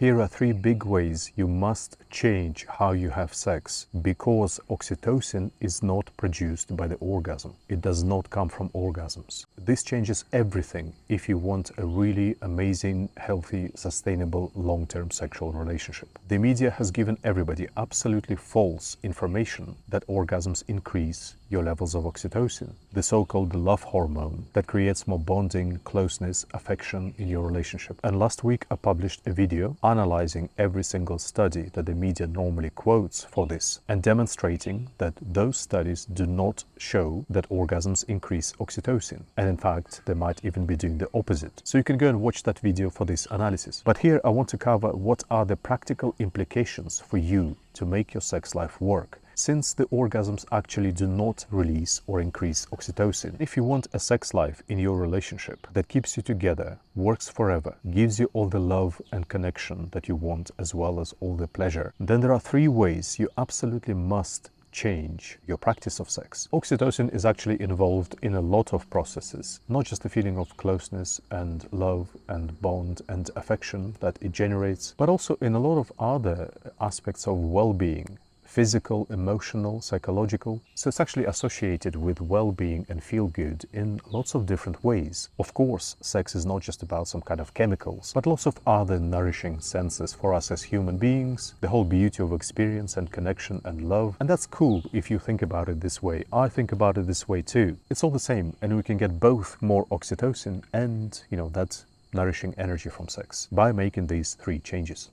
Here are 3 big ways you must change how you have sex, because oxytocin is not produced by the orgasm. It does not come from orgasms. This changes everything if you want a really amazing, healthy, sustainable, long-term sexual relationship. The media has given everybody absolutely false information that orgasms increase your levels of oxytocin, the so-called love hormone that creates more bonding, closeness, affection in your relationship. And last week I published a video analyzing every single study that the media normally quotes for this and demonstrating that those studies do not show that orgasms increase oxytocin. And in fact, they might even be doing the opposite. So you can go and watch that video for this analysis. But here I want to cover what are the practical implications for you to make your sex life work, since the orgasms actually do not release or increase oxytocin. If you want a sex life in your relationship that keeps you together, works forever, gives you all the love and connection that you want, as well as all the pleasure, then there are 3 ways you absolutely must change your practice of sex. Oxytocin is actually involved in a lot of processes, not just the feeling of closeness and love and bond and affection that it generates, but also in a lot of other aspects of well-being. Physical, emotional, psychological. So it's actually associated with well-being and feel-good in lots of different ways. Of course, sex is not just about some kind of chemicals, but lots of other nourishing senses for us as human beings, the whole beauty of experience and connection and love. And that's cool if you think about it this way. I think about it this way too. It's all the same, and we can get both more oxytocin and, that nourishing energy from sex by making these 3 changes.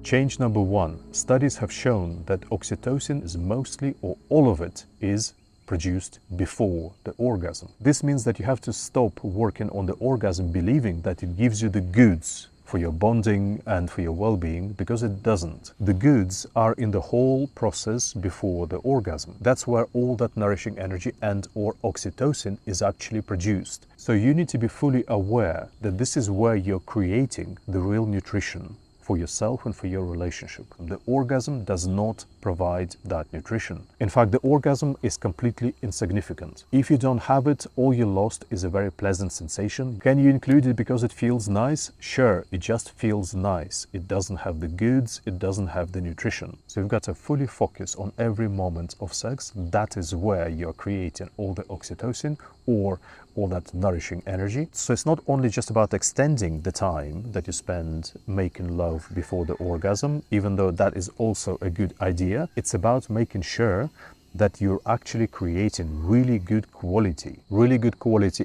Change number 1. Studies have shown that oxytocin is mostly, or all of it, is produced before the orgasm. This means that you have to stop working on the orgasm believing that it gives you the goods for your bonding and for your well-being, because it doesn't. The goods are in the whole process before the orgasm. That's where all that nourishing energy and or oxytocin is actually produced. So you need to be fully aware that this is where you're creating the real nutrition for yourself and for your relationship. The orgasm does not provide that nutrition. In fact, the orgasm is completely insignificant. If you don't have it, all you lost is a very pleasant sensation. Can you include it because it feels nice? Sure, it just feels nice. It doesn't have the goods, it doesn't have the nutrition. So you've got to fully focus on every moment of sex. That is where you're creating all the oxytocin or all that nourishing energy. So it's not only just about extending the time that you spend making love before the orgasm, even though that is also a good idea. It's about making sure that you're actually creating really good quality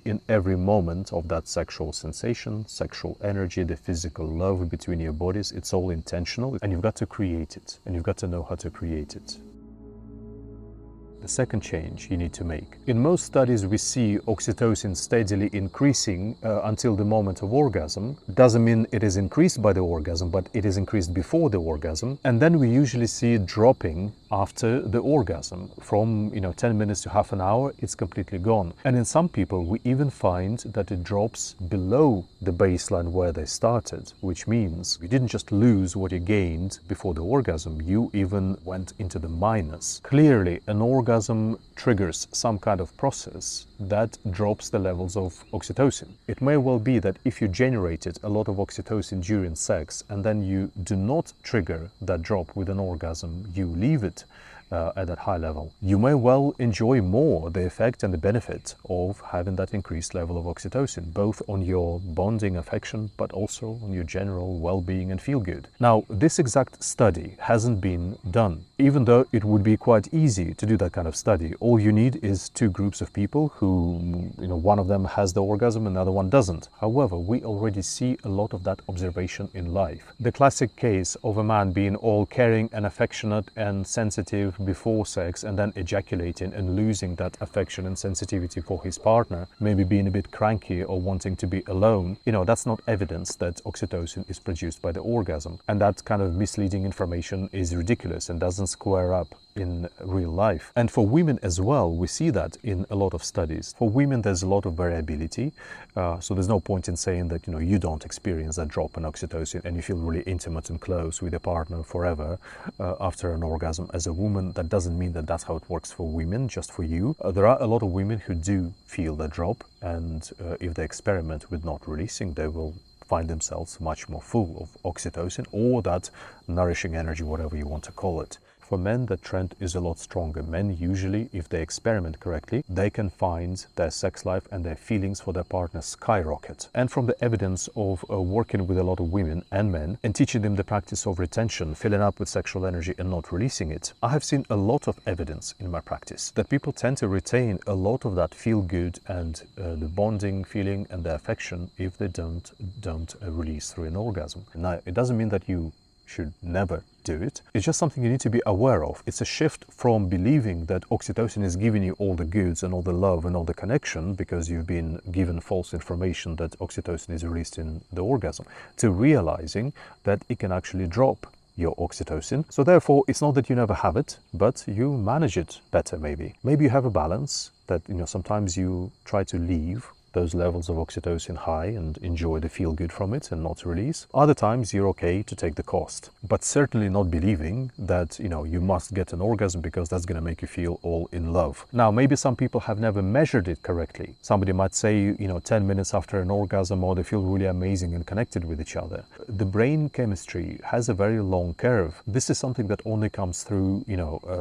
in every moment of that sexual sensation, sexual energy, the physical love between your bodies. It's all intentional, and you've got to create it, and you've got to know how to create it. The second change you need to make. In most studies, we see oxytocin steadily increasing until the moment of orgasm. Doesn't mean it is increased by the orgasm, but it is increased before the orgasm. And then we usually see it dropping after the orgasm. From 10 minutes to half an hour, it's completely gone. And in some people, we even find that it drops below the baseline where they started, which means you didn't just lose what you gained before the orgasm, you even went into the minus. Clearly, an orgasm triggers some kind of process that drops the levels of oxytocin. It may well be that if you generated a lot of oxytocin during sex and then you do not trigger that drop with an orgasm, you leave it at that high level, you may well enjoy more the effect and the benefit of having that increased level of oxytocin, both on your bonding affection, but also on your general well-being and feel-good. Now, this exact study hasn't been done, even though it would be quite easy to do that kind of study. All you need is 2 groups of people who, one of them has the orgasm and the other one doesn't. However, we already see a lot of that observation in life. The classic case of a man being all caring and affectionate and sensitive before sex and then ejaculating and losing that affection and sensitivity for his partner, maybe being a bit cranky or wanting to be alone, that's not evidence that oxytocin is produced by the orgasm. And that kind of misleading information is ridiculous and doesn't square up in real life. And for women as well, we see that in a lot of studies. For women, there's a lot of variability. So there's no point in saying that, you don't experience that drop in oxytocin and you feel really intimate and close with your partner forever after an orgasm. As a woman, that doesn't mean that that's how it works for women, just for you. There are a lot of women who do feel that drop, and if they experiment with not releasing, they will find themselves much more full of oxytocin, or that nourishing energy, whatever you want to call it. For men, the trend is a lot stronger. Men usually, if they experiment correctly, they can find their sex life and their feelings for their partner skyrocket. And from the evidence of working with a lot of women and men and teaching them the practice of retention, filling up with sexual energy and not releasing it, I have seen a lot of evidence in my practice that people tend to retain a lot of that feel good and the bonding feeling and the affection if they don't release through an orgasm. Now, it doesn't mean that you should never do it. It's just something you need to be aware of. It's a shift from believing that oxytocin is giving you all the goods and all the love and all the connection because you've been given false information that oxytocin is released in the orgasm, to realizing that it can actually drop your oxytocin. So therefore, it's not that you never have it, but you manage it better maybe. Maybe you have a balance that, sometimes you try to leave those levels of oxytocin high and enjoy the feel good from it and not release. Other times you're okay to take the cost, but certainly not believing that you must get an orgasm because that's going to make you feel all in love. Now, maybe some people have never measured it correctly. Somebody might say 10 minutes after an orgasm, or they feel really amazing and connected with each other. The brain chemistry has a very long curve. This is something that only comes through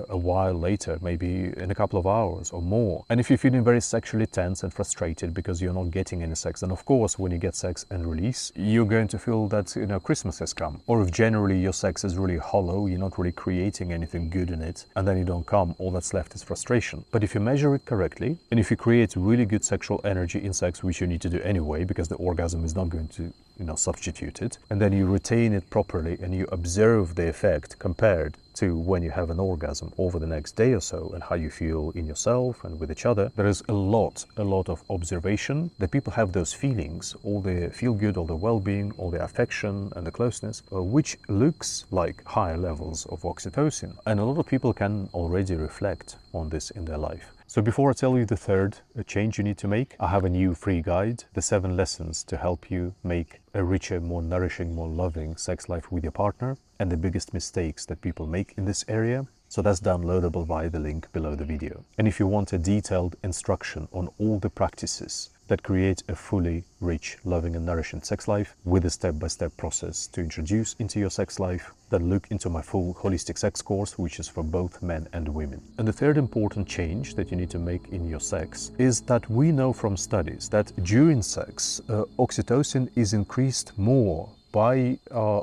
a while later, maybe in a couple of hours or more. And if you're feeling very sexually tense and frustrated because you're not getting any sex, then of course when you get sex and release, you're going to feel that Christmas has come. Or if generally your sex is really hollow, you're not really creating anything good in it, and then you don't come, all that's left is frustration. But if you measure it correctly, and if you create really good sexual energy in sex, which you need to do anyway because the orgasm is not going to substitute it, and then you retain it properly and you observe the effect compared to when you have an orgasm over the next day or so, and how you feel in yourself and with each other, there is a lot of observation that people have those feelings, all the feel good, all the well-being, all the affection and the closeness, which looks like higher levels of oxytocin. And a lot of people can already reflect on this in their life. So before I tell you the third change you need to make, I have a new free guide, the 7 lessons to help you make a richer, more nourishing, more loving sex life with your partner, and the biggest mistakes that people make in this area. So that's downloadable via the link below the video. And if you want a detailed instruction on all the practices that create a fully rich, loving and nourishing sex life with a step-by-step process to introduce into your sex life, then look into my full holistic sex course, which is for both men and women. And the third important change that you need to make in your sex is that we know from studies that during sex, oxytocin is increased more by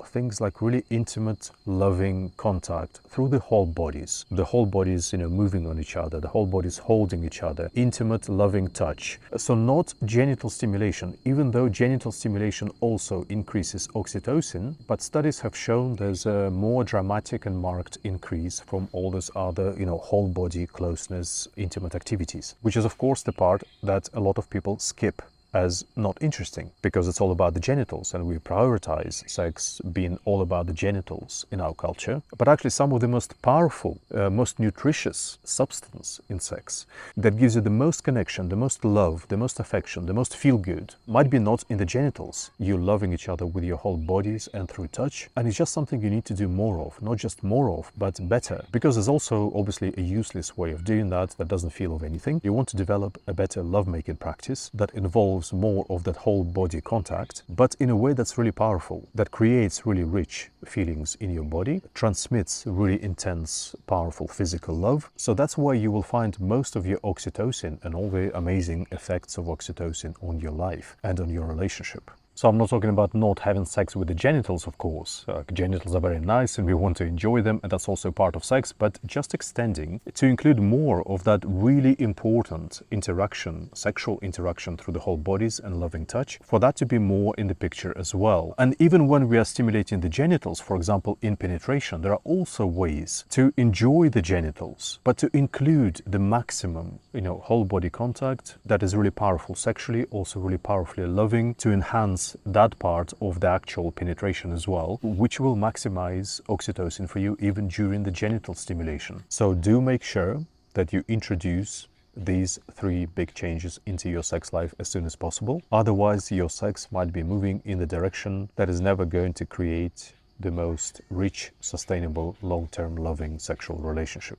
things like really intimate, loving contact through the whole bodies. The whole bodies, moving on each other, the whole bodies holding each other, intimate, loving touch. So not genital stimulation, even though genital stimulation also increases oxytocin, but studies have shown there's a more dramatic and marked increase from all those other, whole body closeness, intimate activities, which is of course the part that a lot of people skip as not interesting because it's all about the genitals, and we prioritize sex being all about the genitals in our culture. But actually some of the most powerful, most nutritious substance in sex that gives you the most connection, the most love, the most affection, the most feel good might be not in the genitals. You're loving each other with your whole bodies and through touch, and it's just something you need to do more of, not just more of, but better, because there's also obviously a useless way of doing that doesn't feel of anything. You want to develop a better lovemaking practice that involves more of that whole body contact, but in a way that's really powerful, that creates really rich feelings in your body, transmits really intense, powerful physical love. So that's why you will find most of your oxytocin and all the amazing effects of oxytocin on your life and on your relationship. So I'm not talking about not having sex with the genitals, of course. Genitals are very nice and we want to enjoy them, and that's also part of sex, but just extending to include more of that really important interaction, sexual interaction through the whole bodies and loving touch, for that to be more in the picture as well. And even when we are stimulating the genitals, for example, in penetration, there are also ways to enjoy the genitals, but to include the maximum, whole body contact that is really powerful sexually, also really powerfully loving, to enhance that part of the actual penetration as well, which will maximize oxytocin for you even during the genital stimulation. So do make sure that you introduce these 3 big changes into your sex life as soon as possible. Otherwise, your sex might be moving in the direction that is never going to create the most rich, sustainable, long-term loving sexual relationship.